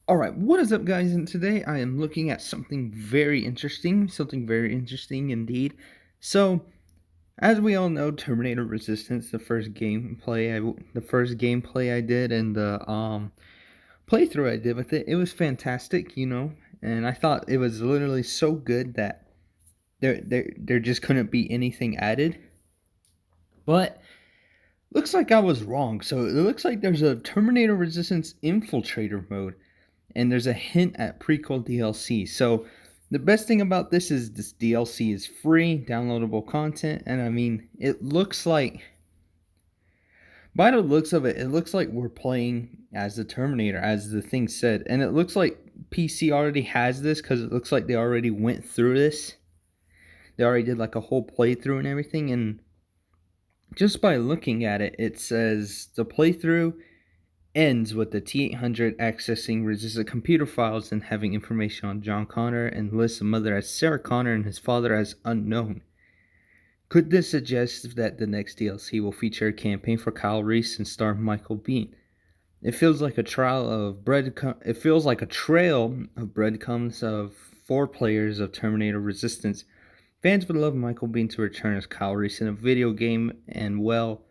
Alright, what is up, guys? And today I am looking at something very interesting indeed. So, as we all know, Terminator Resistance, the first gameplay I did and the playthrough I did with it, it was fantastic, and I thought it was literally so good that there just couldn't be anything added. But looks like I was wrong. So it looks like there's a Terminator Resistance Infiltrator mode, and there's a hint at prequel DLC. So the best thing about this is this DLC is free, downloadable content, and I mean, it looks like, by the looks of it, it looks like we're playing as the Terminator, as the thing said, and it looks like PC already has this because it looks like they already went through this. They already did like a whole playthrough and everything, and just by looking at it, it says the playthrough ends with the T-800 accessing resistant computer files and having information on John Connor and lists a mother as Sarah Connor and his father as unknown. Could this suggest that the next DLC will feature a campaign for Kyle Reese and star Michael Biehn? It feels like a It feels like a trail of breadcrumbs of four players of Terminator Resistance. Fans would love Michael Biehn to return as Kyle Reese in a video game, and well,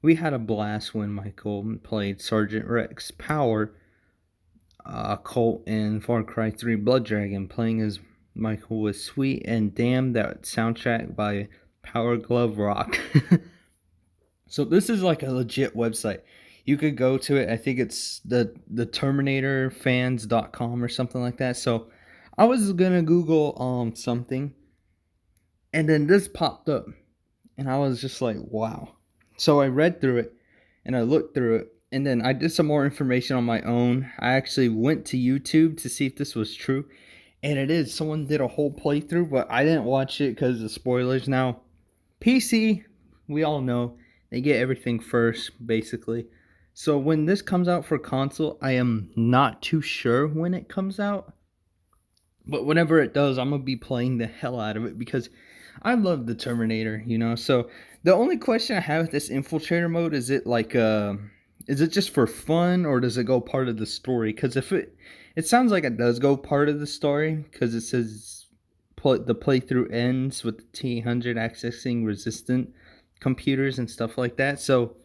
we had a blast when Michael played Sergeant Rex Power, Colt in Far Cry 3 Blood Dragon. Playing as Michael was sweet, and damn that soundtrack by Power Glove Rock. So this is like a legit website. You could go to it. I think it's the terminatorfans.com or something like that. So I was gonna Google something, and then this popped up, and I was just like, wow. So I read through it and I looked through it, and then I did some more information on my own. I actually went to YouTube to see if this was true, and it is. Someone did a whole playthrough, but I didn't watch it because of spoilers. Now, PC, we all know they get everything first, basically. So when this comes out for console, I am not too sure when it comes out. But whenever it does, I'm going to be playing the hell out of it because I love the Terminator. So the only question I have with this infiltrator mode is is it just for fun, or does it go part of the story? Because if it sounds like it does go part of the story, because it says the playthrough ends with the T-100 accessing resistant computers and stuff like that. So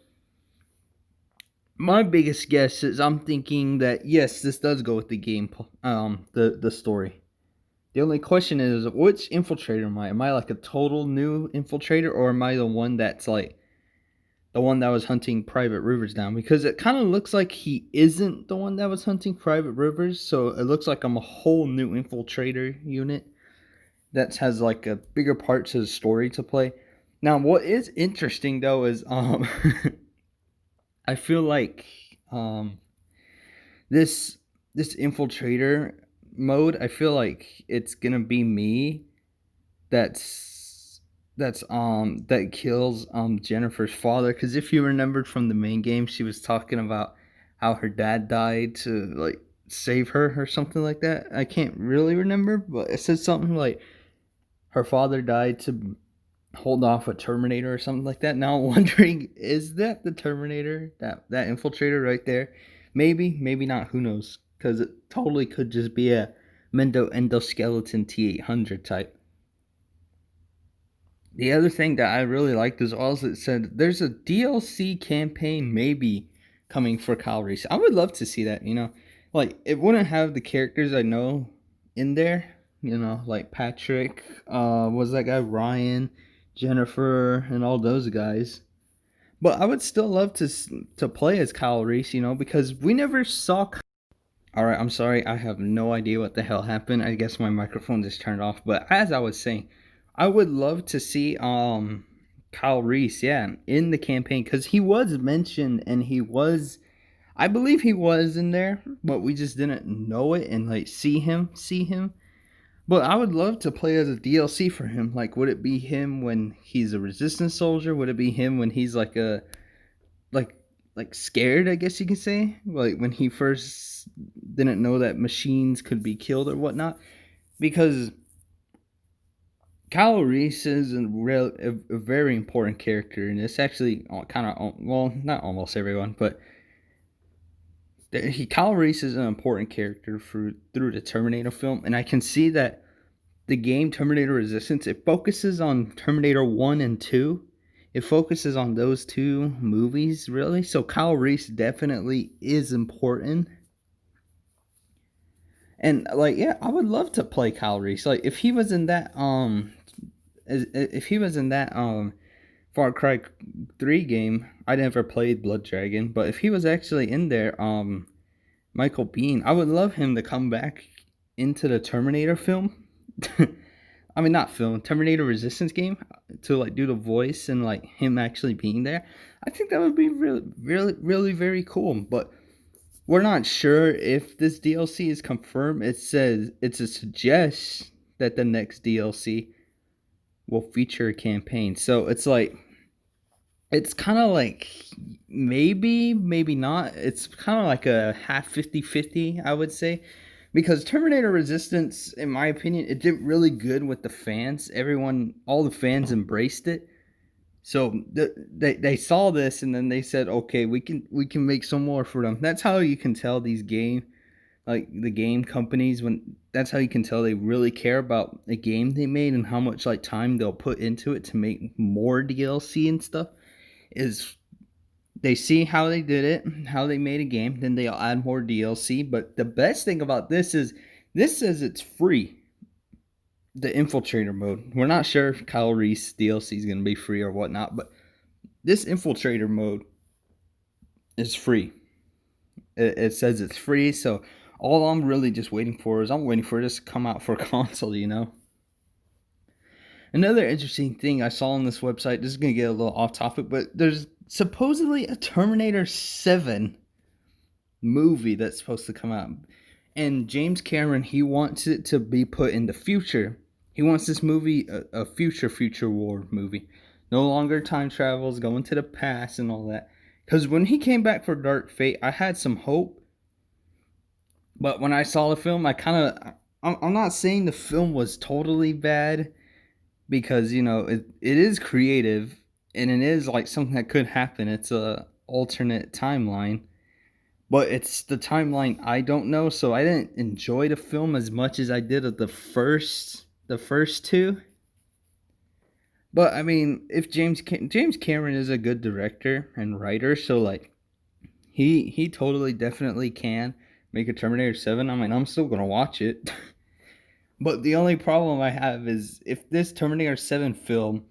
my biggest guess is I'm thinking that yes, this does go with the game, the story. The only question is, which infiltrator am I? Am I like a total new infiltrator, or am I the one that's like the one that was hunting Private Rivers down? Because it kind of looks like he isn't the one that was hunting Private Rivers, so it looks like I'm a whole new infiltrator unit that has like a bigger part to the story to play. Now, what is interesting though is I feel like um this this infiltrator mode, I feel like it's gonna be me that kills Jennifer's father, because if you remembered from the main game, she was talking about how her dad died to like save her or something like that. I can't really remember, but it says something like her father died to hold off a Terminator or something like that. Now I'm wondering, is that the Terminator, that infiltrator right there? Maybe, maybe not. Who knows? Because it totally could just be a Mendo endoskeleton T-800 type. The other thing that I really liked as well is it said there's a DLC campaign maybe coming for Kyle Reese. I would love to see that. Like it wouldn't have the characters I know in there. Like Patrick, was that guy Ryan, Jennifer, and all those guys. But I would still love to play as Kyle Reese. Because we never saw. All right, I'm sorry. I have no idea what the hell happened. I guess my microphone just turned off. But as I was saying, I would love to see Kyle Reese, yeah, in the campaign, cuz he was mentioned, and I believe he was in there, but we just didn't know it and like see him. But I would love to play as a DLC for him. Like, would it be him when he's a resistance soldier? Would it be him when he's like a like scared, I guess you could say, like when he first didn't know that machines could be killed or whatnot? Because Kyle Reese is a very important character, and it's actually kind of, well, not almost everyone, but Kyle Reese is an important character through the Terminator film, and I can see that the game Terminator Resistance, it focuses on Terminator 1 and 2. It focuses on those two movies, really. So Kyle Reese definitely is important. And like, yeah, I would love to play Kyle Reese. Like if he was in that if he was in that Far Cry 3 game, I never played Blood Dragon, but if he was actually in there, Michael Biehn, I would love him to come back into the Terminator film. I mean, not film, Terminator Resistance game, to like do the voice and like him actually being there. I think that would be really, really, really very cool. But we're not sure if this DLC is confirmed. It says it's a suggest that the next DLC will feature a campaign. So it's like, it's kind of like maybe, maybe not. It's kind of like a half 50-50, I would say. Because Terminator Resistance, in my opinion, it did really good with the fans. Everyone, all the fans embraced it. So they saw this and then they said, okay, we can make some more for them. That's how you can tell these game, like the game companies, when that's how you can tell they really care about the game they made and how much like time they'll put into it to make more DLC and stuff. Is they see how they did it, how they made a game, then they'll add more DLC. But the best thing about this is this says it's free. The Infiltrator mode. We're not sure if Kyle Reese DLC is going to be free or whatnot, but this Infiltrator mode is free. It says it's free, so all I'm really just waiting for is I'm waiting for this to come out for console, you know? Another interesting thing I saw on this website, this is going to get a little off topic, but there's supposedly a Terminator 7 movie that's supposed to come out. And James Cameron, he wants it to be put in the future. He wants this movie a future war movie. No longer time travels, going to the past and all that. Because when he came back for Dark Fate, I had some hope. But when I saw the film, I'm not saying the film was totally bad. Because, you know, it is creative. And it is like something that could happen. It's a alternate timeline. But it's the timeline I don't know, so I didn't enjoy the film as much as I did of the first two. But I mean, if James Cameron is a good director and writer, so like he totally definitely can make a Terminator 7. I mean, I'm still gonna watch it. But the only problem I have is if this Terminator 7 film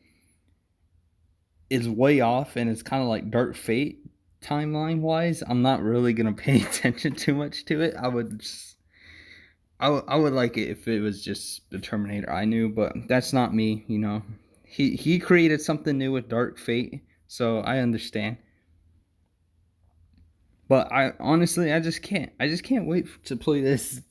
is way off and it's kind of like Dark Fate timeline wise, I'm not really gonna pay attention too much to it. I would like it if it was just the Terminator I knew, but that's not me. You know, he created something new with Dark Fate, so I understand. But I honestly, I just can't wait to play this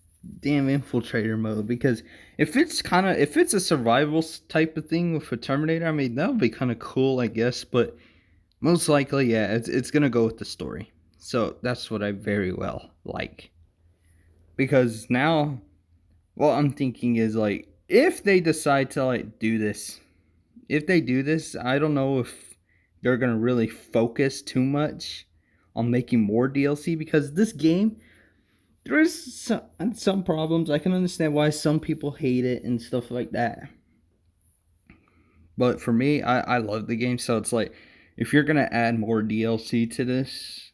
damn Infiltrator mode, because if it's a survival type of thing with a Terminator, I mean that would be kind of cool, I guess. But most likely, yeah, it's gonna go with the story. So that's what I very well like. Because now, what I'm thinking is like, if they decide to like do this, if they do this, I don't know if they're gonna really focus too much on making more DLC, because this game, there's some problems. I can understand why some people hate it and stuff like that. But for me, I love the game, so it's like, if you're gonna add more DLC to this,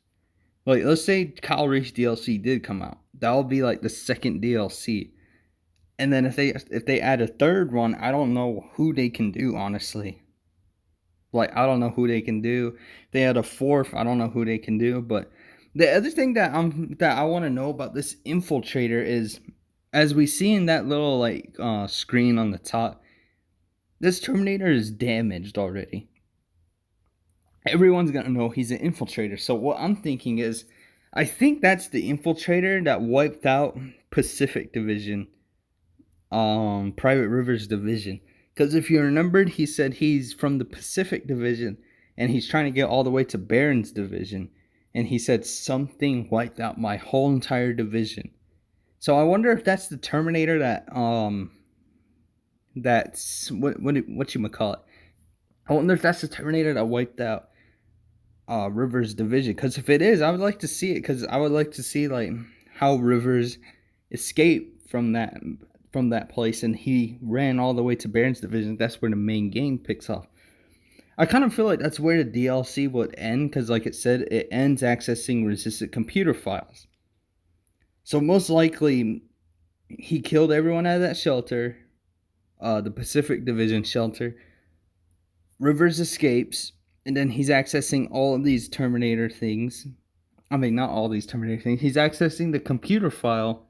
like let's say Kyle Reese DLC did come out, that'll be like the second DLC. And then if they add a third one, I don't know who they can do, honestly. Like I don't know who they can do. If they add a fourth, I don't know who they can do. But the other thing that I want to know about this Infiltrator is, as we see in that little like screen on the top, this Terminator is damaged already. Everyone's gonna know he's an Infiltrator. So what I'm thinking is, I think that's the Infiltrator that wiped out Pacific Division, Private River's division. Because if you remembered, he said he's from the Pacific Division and he's trying to get all the way to Baron's division. And he said something wiped out my whole entire division. So I wonder if that's the Terminator that's what you call it. I wonder if that's the Terminator that wiped out Rivers' division. Because if it is, I would like to see it. Because I would like to see like how Rivers escaped from that place, and he ran all the way to Baron's division. That's where the main game picks up. I kind of feel like that's where the DLC would end, because like it said, it ends accessing resistant computer files. So most likely, he killed everyone out of that shelter, the Pacific Division shelter. Rivers escapes, and then he's accessing all of these Terminator things. I mean, not all these Terminator things. He's accessing the computer file,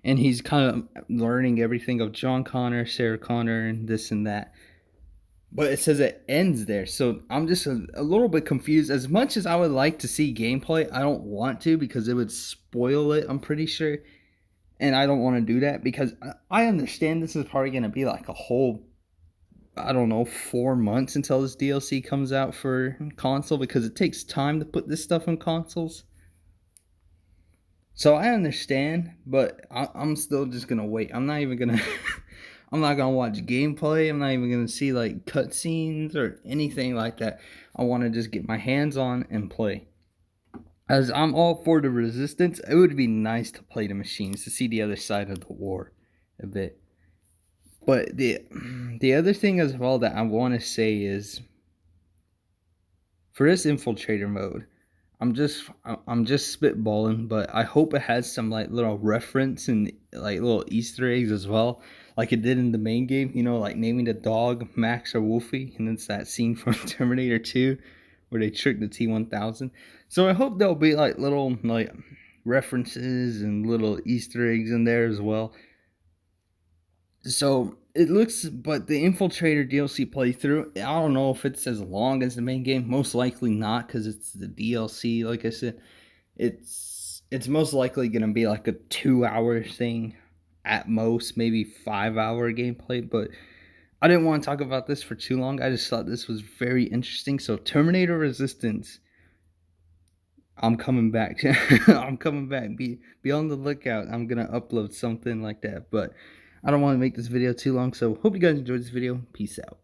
and he's kind of learning everything of John Connor, Sarah Connor, and this and that. But it says it ends there, so I'm just a little bit confused. As much as I would like to see gameplay, I don't want to, because it would spoil it, I'm pretty sure. And I don't want to do that, because I understand this is probably going to be like a whole, I don't know, 4 months until this DLC comes out for console, because it takes time to put this stuff on consoles. So I understand, but I'm still just going to wait. I'm not even going to... I'm not going to watch gameplay. I'm not even going to see like cutscenes or anything like that. I want to just get my hands on and play. As I'm all for the resistance, it would be nice to play the machines, to see the other side of the war a bit. But the other thing as well that I want to say is, for this infiltrator mode, I'm just spitballing, but I hope it has some like little reference and like little Easter eggs as well, like it did in the main game. You know, like naming the dog Max or Wolfie, and it's that scene from Terminator 2 where they tricked the T-1000. So I hope there'll be like little like references and little Easter eggs in there as well. So it looks, but the Infiltrator DLC playthrough, I don't know if it's as long as the main game. Most likely not, because it's the DLC. Like I said, it's most likely gonna be like a 2-hour thing at most, maybe 5-hour gameplay. But I didn't want to talk about this for too long. I just thought this was very interesting. So Terminator Resistance, I'm coming back. I'm coming back. Be on the lookout. I'm gonna upload something like that. But I don't want to make this video too long, so hope you guys enjoyed this video. Peace out.